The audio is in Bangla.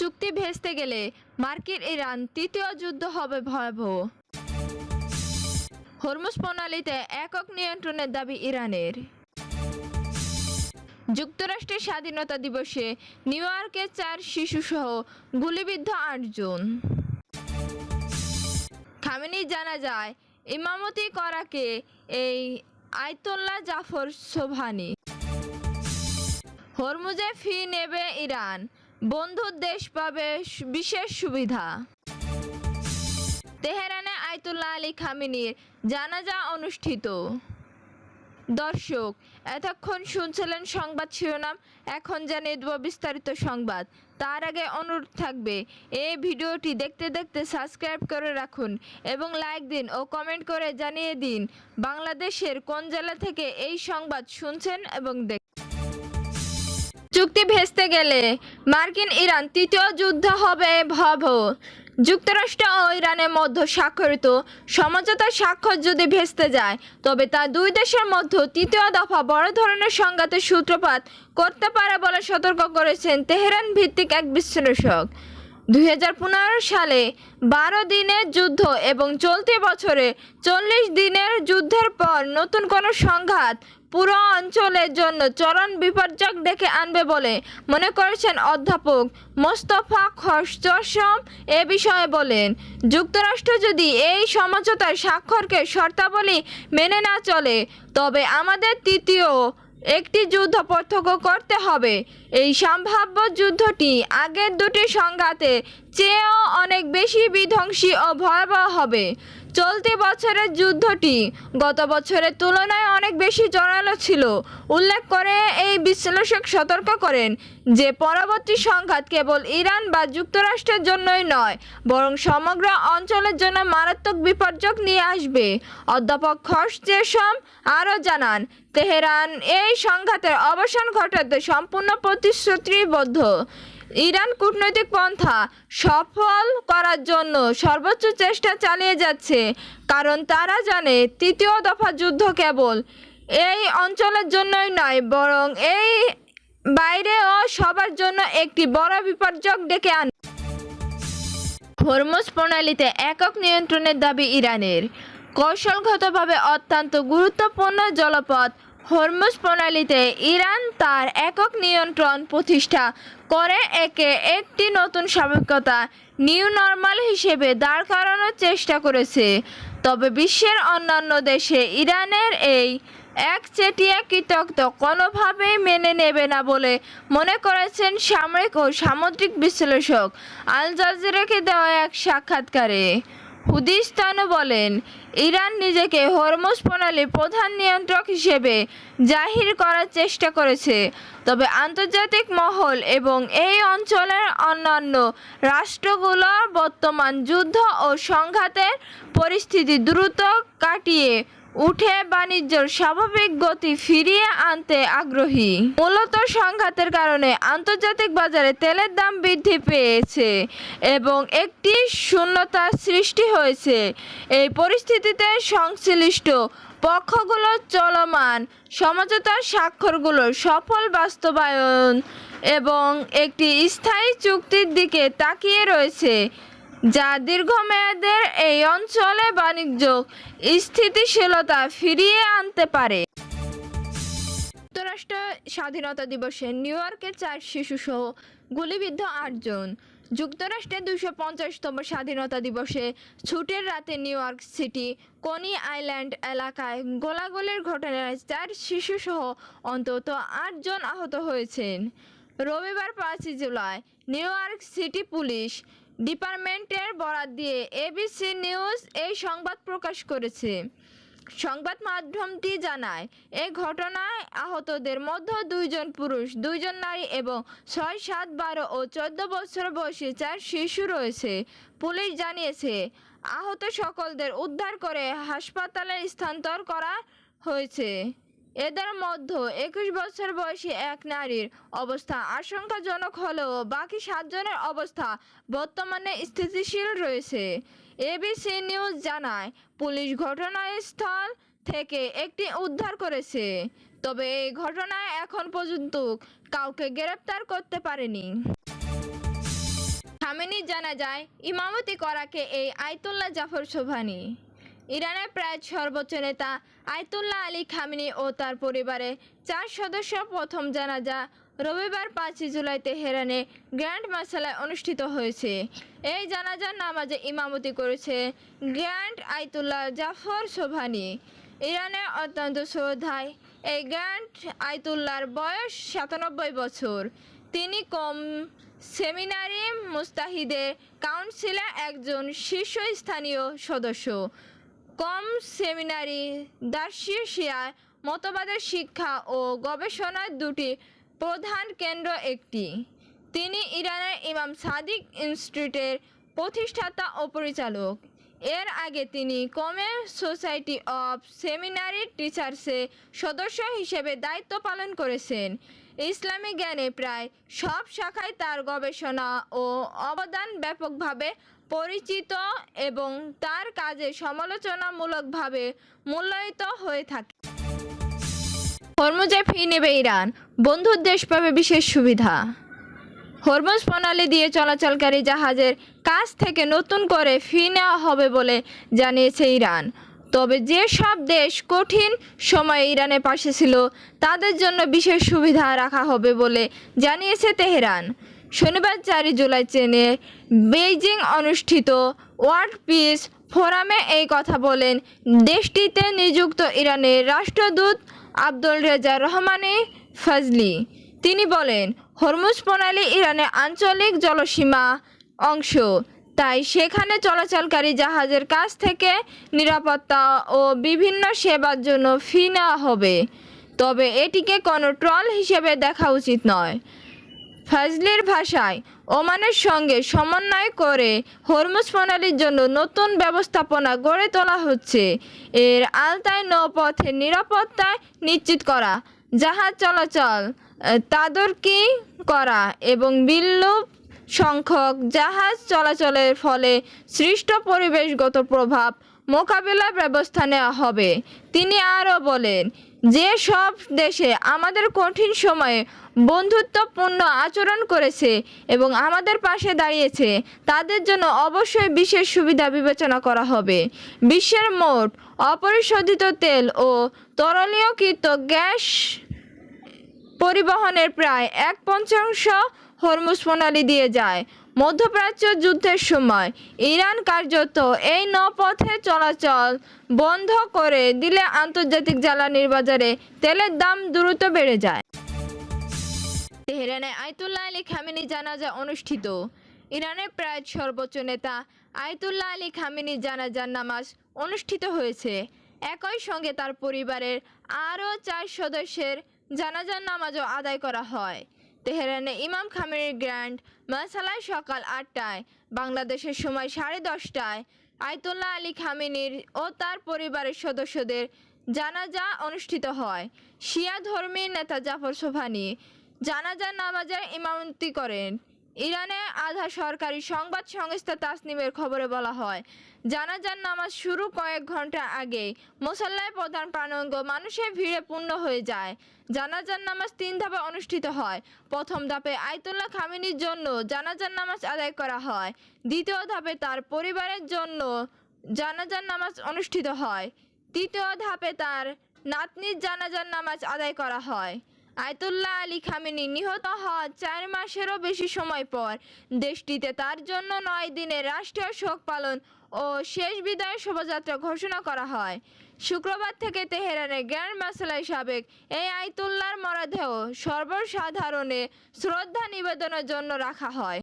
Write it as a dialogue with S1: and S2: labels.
S1: চুক্তি ভেস্তে গেলে মার্কিন ইরান তৃতীয় যুদ্ধ হবে ভয়াবহ। হরমুজ প্রণালীতে একক নিয়ন্ত্রণের দাবি ইরানের। যুক্তরাষ্ট্রের স্বাধীনতা দিবসে নিউ ইয়র্কে 4 শিশুসহ গুলিবিদ্ধ 8 জন। খামেনির জানাজায় ইমামতি করাকে এই আয়াতুল্লাহ জাফর সোবহানি। হরমুজে ফি নেবে ইরান, বন্ধু দেশ পাবে বিশেষ সুবিধা। তেহরানে আয়াতুল্লাহ আলী খামেনির জানাজা অনুষ্ঠিত। দর্শক, এতক্ষণ শুনছিলেন সংবাদ শিরোনাম, এখন জানিয়ে দেব বিস্তারিত সংবাদ। তার আগে অনুরোধ থাকবে, এই ভিডিওটি দেখতে দেখতে সাবস্ক্রাইব করে রাখুন এবং লাইক দিন ও কমেন্ট করে জানিয়ে দিন বাংলাদেশের কোন জেলা থেকে এই সংবাদ শুনছেন এবং চুক্তি ভেস্তে গেলে মার্কিন ইরান তৃতীয় যুদ্ধ হবে ভয়াবহ। যুক্তরাষ্ট্র ও ইরানের মধ্যে স্বাক্ষরিত সমঝোতার স্বাক্ষর যদি ভেস্তে যায়, তবে তা দুই দেশের মধ্যে তৃতীয় দফা বড় ধরনের সংঘাতের সূত্রপাত করতে পারে বলে সতর্ক করেছেন তেহরান ভিত্তিক এক বিশ্লেষক। 2015 সালে 12 দিনের যুদ্ধ এবং চলতি বছরে 40 দিনের যুদ্ধের পর নতুন কোনো সংঘাত পুরো অঞ্চলের জন্য চরম বিপর্যয় ডেকে আনবে বলে মনে করেছেন অধ্যাপক মোস্তফা খোরশম। এ বিষয়ে বলেন, যুক্তরাষ্ট্র যদি এই সমঝোতার স্বাক্ষরকে শর্তাবলী মেনে না চলে, তবে আমাদের তৃতীয় একটি যুদ্ধ প্রত্যক্ষ করতে হবে। এই সম্ভাব্য যুদ্ধটি আগের দুটি সংঘাতের চেয়েও অনেক বেশি বিধ্বংসী ও ভয়াবহ হবে। চলতি বছরের যুদ্ধটি গত বছরের তুলনায় অনেক বেশি জোরালো ছিল উল্লেখ করে এই বিশ্লেষক সতর্ক করেন যে পরবর্তী সংঘাত কেবল ইরান বা যুক্তরাষ্ট্রের জন্যই নয়, বরং সমগ্র অঞ্চলের জন্য মারাত্মক বিপর্যয় নিয়ে আসবে। অধ্যাপক খোরশম আরও জানান, তেহরান এই সংঘাতের অবসান ঘটাতে সম্পূর্ণ প্রতিশ্রুতিবদ্ধ। ইরান কূটনৈতিক পন্থা সফল করার জন্য সর্বোচ্চ চেষ্টা চালিয়ে যাচ্ছে, কারণ তারা জানে তৃতীয় দফা যুদ্ধ কেবল এই অঞ্চলের জন্যই নয়, বরং এই বাইরেও সবার জন্য একটি বড় বিপর্যয় ডেকে আনবে। হরমুজ প্রণালীতে একক নিয়ন্ত্রণের দাবি ইরানের। কৌশলগতভাবে অত্যন্ত গুরুত্বপূর্ণ জলপথ হরমুজ প্রণালীতে ইরান তার একক নিয়ন্ত্রণ প্রতিষ্ঠা করে একে একটি নতুন স্বাভাবিকতা, নিউ নর্মাল হিসেবে দাঁড় করানোর চেষ্টা করেছে। তবে বিশ্বের অন্যান্য দেশে ইরানের এই একচেটিয়া কৃতিত্ব কোনোভাবেই মেনে নেবে না বলে মনে করেছেন সামরিক ও সামুদ্রিক বিশ্লেষক। আল জাজিরাকে দেওয়া এক সাক্ষাৎকারে হুদিস্তানু বলেন, ইরান নিজেকে হরমুজ প্রণালীর প্রধান নিয়ন্ত্রক হিসেবে জাহির করার চেষ্টা করেছে, তবে আন্তর্জাতিক মহল এবং এই অঞ্চলের অন্যান্য রাষ্ট্রগুলোর বর্তমান যুদ্ধ ও সংঘাতের পরিস্থিতি দ্রুত কাটিয়ে উঠে বাণিজ্যের স্বাভাবিক গতি ফিরিয়ে আনতে আগ্রহী। মূলত সংঘাতের কারণে আন্তর্জাতিক বাজারে তেলের দাম বৃদ্ধি পেয়েছে এবং একটি শূন্যতার সৃষ্টি হয়েছে। এই পরিস্থিতিতে সংশ্লিষ্ট পক্ষগুলোর চলমান সমঝোতার স্বাক্ষরগুলোর সফল বাস্তবায়ন এবং একটি স্থায়ী চুক্তির দিকে তাকিয়ে রয়েছে, যা দীর্ঘমেয়াদের এই অঞ্চলে বাণিজ্য স্থিতিশীলতা ফিরিয়ে আনতে পারে। যুক্তরাষ্ট্র স্বাধীনতা দিবসে নিউ ইয়র্কের 4 শিশুসহ গুলিবিদ্ধ 8 জন। যুক্তরাষ্ট্রের 250তম স্বাধীনতা দিবসে ছুটির রাতে নিউ ইয়র্ক সিটি কনি আইল্যান্ড এলাকায় গোলাগুলির ঘটনায় 4 শিশুসহ অন্তত 8 জন আহত হয়েছেন। রবিবার 5 July new York city police ডিপার্টমেন্টের বরাত দিয়ে এবিসি নিউজ এই সংবাদ প্রকাশ করেছে। সংবাদ মাধ্যমটি জানায়, এই ঘটনায় আহতদের মধ্যে 2 জন পুরুষ, 2 জন নারী এবং 6, 7, 12 ও 14 বছর বয়সী 4 শিশু রয়েছে। পুলিশ জানিয়েছে, আহত সকলদের উদ্ধার করে হাসপাতালে স্থানান্তর করা হয়েছে। এদের মধ্যে 21 বছর বয়সী এক নারীর অবস্থা আশঙ্কাজনক হলেও বাকি 7 জনের অবস্থা বর্তমানে স্থিতিশীল রয়েছে। এবিসি নিউজ জানায়, পুলিশ ঘটনাস্থল থেকে একটি উদ্ধার করেছে, তবে এই ঘটনায় এখন পর্যন্ত কাউকে গ্রেপ্তার করতে পারেনি। খামেনির জানাজায় ইমামতি করাকে এই আয়াতুল্লাহ জাফর সোবহানি। ইরানের প্রায় সর্বোচ্চ নেতা আয়াতুল্লাহ আলী খামেনি ও তার পরিবারের 4 সদস্য প্রথম জানাজা রবিবার 5 জুলাই তেহরানে গ্র্যান্ড মাসালায় অনুষ্ঠিত হয়েছে। এই জানাজার নামাজে ইমামতি করেছে গ্র্যান্ড আয়াতুল্লাহ জাফর সোবহানি। ইরানের অত্যন্ত শ্রদ্ধায় এই গ্র্যান্ড আয়াতুল্লাহর বয়স 97 বছর। তিনি কম সেমিনারি মুস্তাহিদের কাউন্সিলের একজন শীর্ষস্থানীয় সদস্য। কম সেমিনারি দার্শিয়ায় মতবাদের শিক্ষা ও গবেষণার দুটি প্রধান কেন্দ্র একটি। তিনি ইরানের ইমাম সাদিক ইনস্টিটিউটের প্রতিষ্ঠাতা ও পরিচালক। এর আগে তিনি কমে সোসাইটি অফ সেমিনারি টিচার্সের সদস্য হিসেবে দায়িত্ব পালন করেছেন। ইসলামী জ্ঞানে প্রায় সব শাখায় তার গবেষণা ও অবদান ব্যাপকভাবে পরিচিত এবং তার কাজে সমালোচনামূলকভাবে মূল্যায়িত হয়ে থাকে। হরমুজে ফি নেবে ইরান, বন্ধুর দেশ পাবে বিশেষ সুবিধা। হরমুজ প্রণালী দিয়ে চলাচলকারী জাহাজের কাছ থেকে নতুন করে ফি নেওয়া হবে বলে জানিয়েছে ইরান। তবে যেসব দেশ কঠিন সময়ে ইরানের পাশে ছিল তাদের জন্য বিশেষ সুবিধা রাখা হবে বলে জানিয়েছে তেহরান। শনিবার 4 জুলাই চীনে বেইজিং অনুষ্ঠিত ওয়ার্ল্ড পিস ফোরামে এই কথা বলেন দেশটিতে নিযুক্ত ইরানের রাষ্ট্রদূত আব্দুল রেজা রহমানি ফজলি। তিনি বলেন, হরমুজ প্রণালী ইরানের আঞ্চলিক জলসীমা অংশ, তাই সেখানে চলাচলকারী জাহাজের কাছ থেকে নিরাপত্তা ও বিভিন্ন সেবার জন্য ফি নেওয়া হবে। তবে এটিকে কোনো ট্রল হিসেবে দেখা উচিত নয়। ফজলির ভাষায়, ওমানের সঙ্গে সমন্বয় করে হরমুজ প্রণালীর জন্য নতুন ব্যবস্থাপনা গড়ে তোলা হচ্ছে। এর আওতায় নৌপথের নিরাপত্তা নিশ্চিত করা, জাহাজ চলাচল তদারকি করা এবং বিপুল সংখ্যক জাহাজ চলাচলের ফলে সৃষ্ট পরিবেশগত প্রভাব মোকাবিলার ব্যবস্থা নেওয়া হবে। তিনি আরও বলেন, যে সব দেশে আমাদের কঠিন সময়ে বন্ধুত্বপূর্ণ আচরণ করেছে এবং আমাদের পাশে দাঁড়িয়েছে তাদের জন্য অবশ্যই বিশেষ সুবিধা বিবেচনা করা হবে। বিশ্বের মোট অপরিশোধিত তেল ও তরলীয়কৃত গ্যাস পরিবহনের প্রায় 1/5 হরমুজ প্রণালী দিয়ে যায়। মধ্যপ্রাচ্য যুদ্ধের সময় ইরান কার্যত এই নৌপথে চলাচল বন্ধ করে দিলে আন্তর্জাতিক জ্বালানির বাজারে তেলের দাম দ্রুত বেড়ে যায়। তেহরানে আয়াতুল্লাহ আলী খামেনি জানাজা অনুষ্ঠিত। ইরানের প্রায় সর্বোচ্চ নেতা আয়াতুল্লাহ আলী খামেনির জানাজার নামাজ অনুষ্ঠিত হয়েছে। একই সঙ্গে তার পরিবারের আরও 4 সদস্যের জানাজার নামাজও আদায় করা হয়। তেহরানে ইমাম খামেনির গ্র্যান্ড মাসালায় সকাল 8টায়, বাংলাদেশের সময় 10:30টায় আয়াতুল্লাহ আলী খামেনির ও তার পরিবারের সদস্যদের জানাজা অনুষ্ঠিত হয়। শিয়া ধর্মীয় নেতা জাফর সোবহানি জানাজার নামাজের ইমামতি করেন। ইরানের আধা সরকারি সংবাদ সংস্থা তাসনিমের খবরে বলা হয়, জানাজার নামাজ শুরু কয়েক ঘন্টা আগে মুসল্লায় প্রধান প্রাণাঙ্গ মানুষের ভিড়ে পূর্ণ হয়ে যায়। জানাজার নামাজ 3 ধাপে অনুষ্ঠিত হয়। প্রথম ধাপে আয়াতুল্লাহ খামেনির জন্য জানাজার নামাজ আদায় করা হয়। দ্বিতীয় ধাপে তার পরিবারের জন্য জানাজার নামাজ অনুষ্ঠিত হয়। তৃতীয় ধাপে তার নাতনির জানাজার নামাজ আদায় করা হয়। আয়াতুল্লাহ আলী খামেনি নিহত হওয়ার 4 মাসেরও বেশি সময় পর দেশটিতে তার জন্য 9 দিনের রাষ্ট্রীয় শোক পালন ও শেষ বিদায় শোভাযাত্রা ঘোষণা করা হয়। শুক্রবার থেকে তেহরানের গ্র্যান্ড মাসালায় সাবেক এই আয়াতুল্লাহর মরদেহ সর্বসাধারণে শ্রদ্ধা নিবেদনের জন্য রাখা হয়।